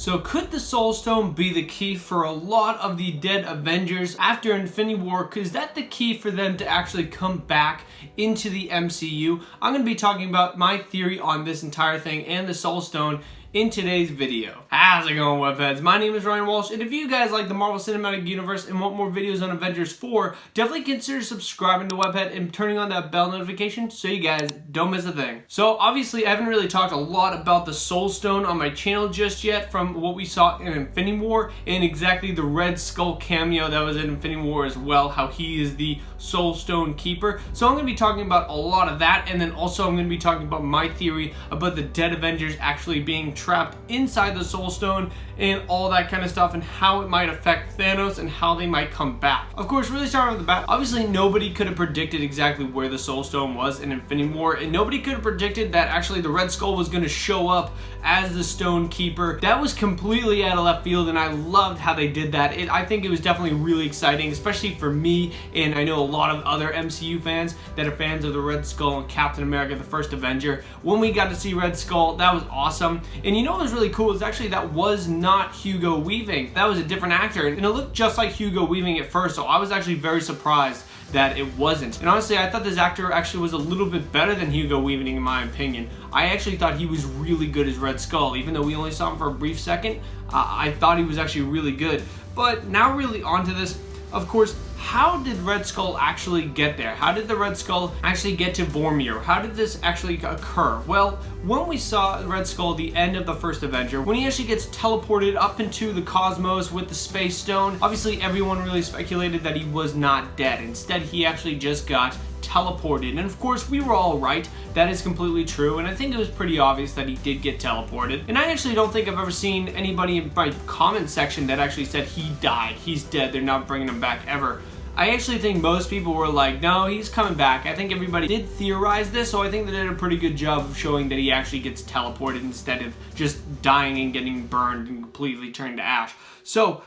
So could the Soul Stone be the key for a lot of the Dead Avengers after Infinity War? Is that the key for them to actually come back into the MCU? I'm going to be talking about my theory on this entire thing and the Soul Stone in today's video. How's it going, Webheads? My name is Ryan Walsh, and if you guys like the Marvel Cinematic Universe and want more videos on Avengers 4, definitely consider subscribing to Webhead and turning on that bell notification so you guys don't miss a thing. So obviously I haven't really talked a lot about the Soul Stone on my channel just yet from what we saw in Infinity War and exactly the Red Skull cameo that was in Infinity War as well, how he is the Soul Stone Keeper. So I'm going to be talking about a lot of that, and then also I'm going to be talking about my theory about the Dead Avengers actually being trapped inside the Soul Stone and all that kind of stuff, and how it might affect Thanos and how they might come back. Of course, really starting with the bat, obviously nobody could have predicted exactly where the Soul Stone was in Infinity War, and nobody could have predicted that actually the Red Skull was going to show up as the Stone Keeper. That was completely out of left field, and I loved how they did that. I think it was definitely really exciting, especially for me, and I know a lot of other MCU fans that are fans of the Red Skull and Captain America, the First Avenger. When we got to see Red Skull, that was awesome. And you know what was really cool is actually that was not Hugo Weaving. That was a different actor, and it looked just like Hugo Weaving at first, so I was actually very surprised that it wasn't. And honestly, I thought this actor actually was a little bit better than Hugo Weaving in my opinion. I actually thought he was really good as Red Skull, even though we only saw him for a brief second. I thought he was actually really good. But now really onto this, of course, how did Red Skull actually get there? How did the Red Skull actually get to Vormir? How did this actually occur? Well, when we saw Red Skull at the end of the first Avenger, when he actually gets teleported up into the cosmos with the Space Stone, obviously everyone really speculated that he was not dead. Instead, he actually just got teleported, and of course we were all right. That is completely true, and I think it was pretty obvious that he did get teleported. And I actually don't think I've ever seen anybody in my comment section that actually said he died, he's dead, they're not bringing him back ever. I actually think most people were like, no, he's coming back. I think everybody did theorize this, so I think they did a pretty good job of showing that he actually gets teleported instead of just dying and getting burned and completely turned to ash. So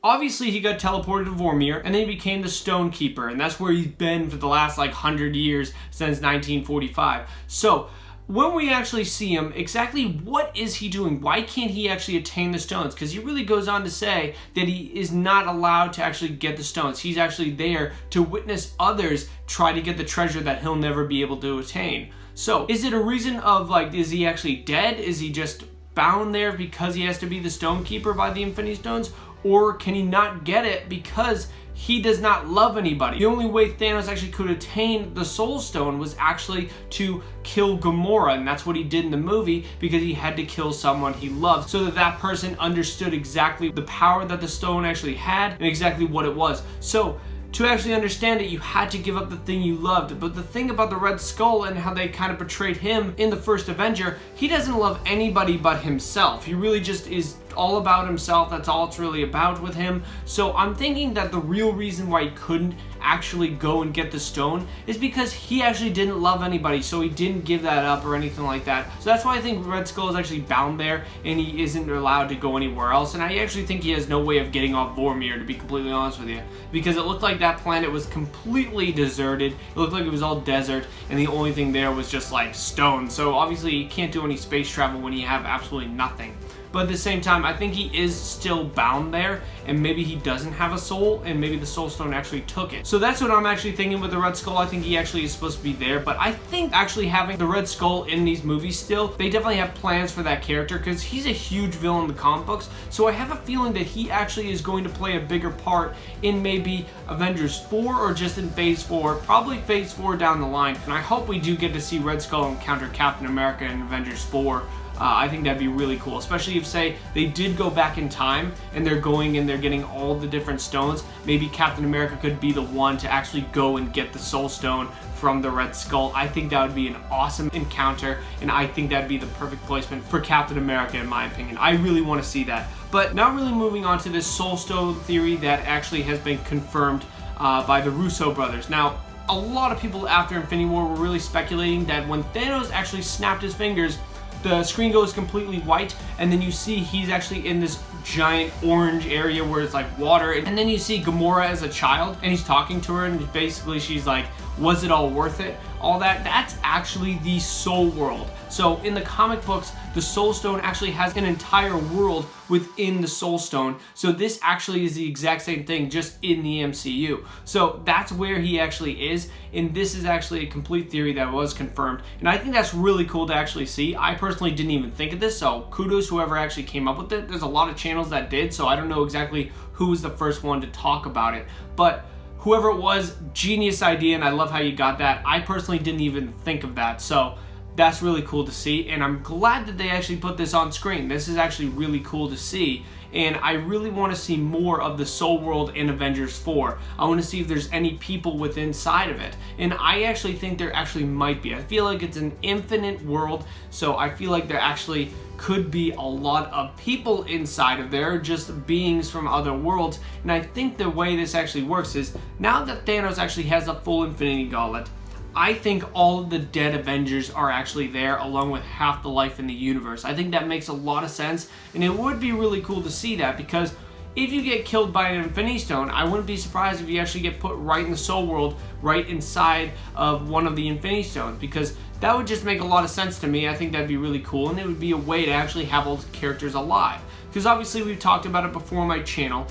obviously he got teleported to Vormir, and then he became the Stone Keeper, and that's where he's been for the last like 100 years since 1945. So when we actually see him, exactly what is he doing? Why can't he actually attain the stones? Because he really goes on to say that he is not allowed to actually get the stones. He's actually there to witness others try to get the treasure that he'll never be able to attain. So is it a reason of like, is he actually dead? Is he just bound there because he has to be the Stone Keeper by the Infinity Stones? Or can he not get it because he does not love anybody? The only way Thanos actually could attain the Soul Stone was actually to kill Gamora, and that's what he did in the movie, because he had to kill someone he loved so that that person understood exactly the power that the stone actually had and exactly what it was. So to actually understand it, you had to give up the thing you loved. But the thing about the Red Skull and how they kind of portrayed him in the first Avenger, he doesn't love anybody but himself. He really just is all about himself. That's all it's really about with him. So I'm thinking that the real reason why he couldn't actually go and get the stone is because he actually didn't love anybody, so he didn't give that up or anything like that. So that's why I think Red Skull is actually bound there and he isn't allowed to go anywhere else. And I actually think he has no way of getting off Vormir, to be completely honest with you, because it looked like that planet was completely deserted. It looked like it was all desert, and the only thing there was just like stone. So obviously you can't do any space travel when you have absolutely nothing. But at the same time, I think he is still bound there, and maybe he doesn't have a soul, and maybe the Soul Stone actually took it. So that's what I'm actually thinking with the Red Skull. I think he actually is supposed to be there, but I think actually having the Red Skull in these movies still, they definitely have plans for that character, because he's a huge villain in the comic books. So I have a feeling that he actually is going to play a bigger part in maybe Avengers 4 or just in Phase 4, probably Phase 4 down the line. And I hope we do get to see Red Skull encounter Captain America in Avengers 4. I think that'd be really cool, especially if, say, they did go back in time and they're going and they're getting all the different stones. Maybe Captain America could be the one to actually go and get the Soul Stone from the Red Skull. I think that would be an awesome encounter, and I think that'd be the perfect placement for Captain America in my opinion. I really want to see that. But now really moving on to this Soul Stone theory that actually has been confirmed by the Russo brothers. Now, a lot of people after Infinity War were really speculating that when Thanos actually snapped his fingers, the screen goes completely white, and then you see he's actually in this giant orange area where it's like water, and then you see Gamora as a child, and he's talking to her, and basically she's like, was it all worth it? All that, that's actually the Soul World. So in the comic books, the Soul Stone actually has an entire world within the Soul Stone. So this actually is the exact same thing, just in the MCU. So that's where he actually is, and this is actually a complete theory that was confirmed. And I think that's really cool to actually see. I personally didn't even think of this, so kudos whoever actually came up with it. There's a lot of channels that did, so I don't know exactly who was the first one to talk about it. But whoever it was, genius idea, and I love how you got that. I personally didn't even think of that, so that's really cool to see, and I'm glad that they actually put this on screen. This is actually really cool to see, and I really want to see more of the Soul World in Avengers 4. I want to see if there's any people within inside of it, and I actually think there actually might be. I feel like it's an infinite world, so I feel like there actually could be a lot of people inside of there, just beings from other worlds. And I think the way this actually works is, now that Thanos actually has a full Infinity Gauntlet, I think all of the Dead Avengers are actually there, along with half the life in the universe. I think that makes a lot of sense, and it would be really cool to see that, because if you get killed by an Infinity Stone, I wouldn't be surprised if you actually get put right in the Soul World, right inside of one of the Infinity Stones, because that would just make a lot of sense to me. I think that'd be really cool, and it would be a way to actually have all the characters alive. Because obviously we've talked about it before on my channel.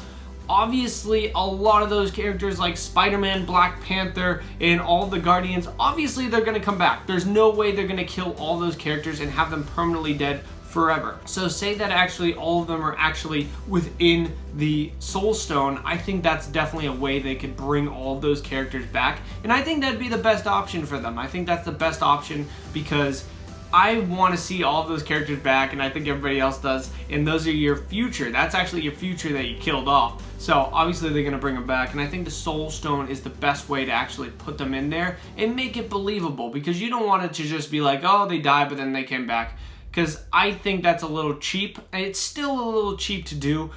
Obviously, a lot of those characters like Spider-Man, Black Panther, and all the Guardians, obviously they're going to come back. There's no way they're going to kill all those characters and have them permanently dead forever. So say that actually all of them are actually within the Soul Stone, I think that's definitely a way they could bring all of those characters back, and I think that'd be the best option for them. I think that's the best option, because I want to see all of those characters back, and I think everybody else does, and those are your future. That's actually your future that you killed off. So obviously they're going to bring them back, and I think the Soul Stone is the best way to actually put them in there and make it believable, because you don't want it to just be like, oh, they died but then they came back, because I think that's a little cheap. It's still a little cheap to do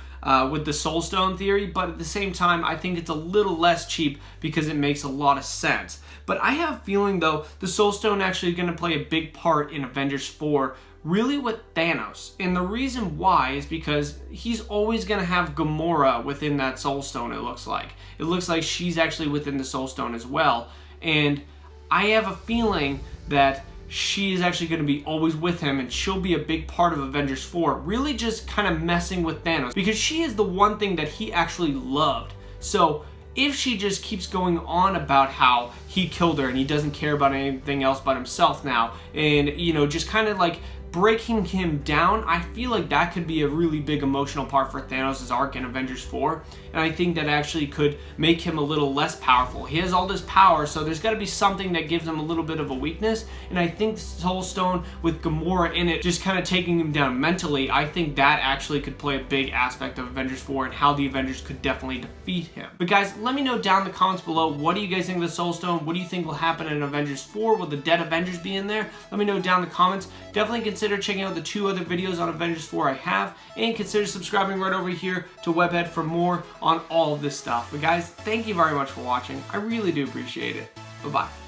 with the Soul Stone theory, but at the same time I think it's a little less cheap because it makes a lot of sense. But I have a feeling though the Soul Stone actually is going to play a big part in Avengers 4, really with Thanos. And the reason why is because he's always going to have Gamora within that Soul Stone, it looks like. It looks like she's actually within the Soul Stone as well. And I have a feeling that she is actually going to be always with him, and she'll be a big part of Avengers 4, really just kind of messing with Thanos, because she is the one thing that he actually loved. So if she just keeps going on about how he killed her and he doesn't care about anything else but himself now, and you know, just kind of like breaking him down, I feel like that could be a really big emotional part for Thanos' arc in Avengers 4, and I think that actually could make him a little less powerful. He has all this power, so there's got to be something that gives him a little bit of a weakness, and I think the Soul Stone with Gamora in it just kind of taking him down mentally, I think that actually could play a big aspect of Avengers 4 and how the Avengers could definitely defeat him. But guys, let me know down in the comments below, what do you guys think of the Soul Stone? What do you think will happen in Avengers 4? Will the Dead Avengers be in there? Let me know down in the comments. Definitely consider checking out the 2 other videos on Avengers 4 I have, and consider subscribing right over here to Webhead for more on all of this stuff. But guys, thank you very much for watching. I really do appreciate it. Bye-bye.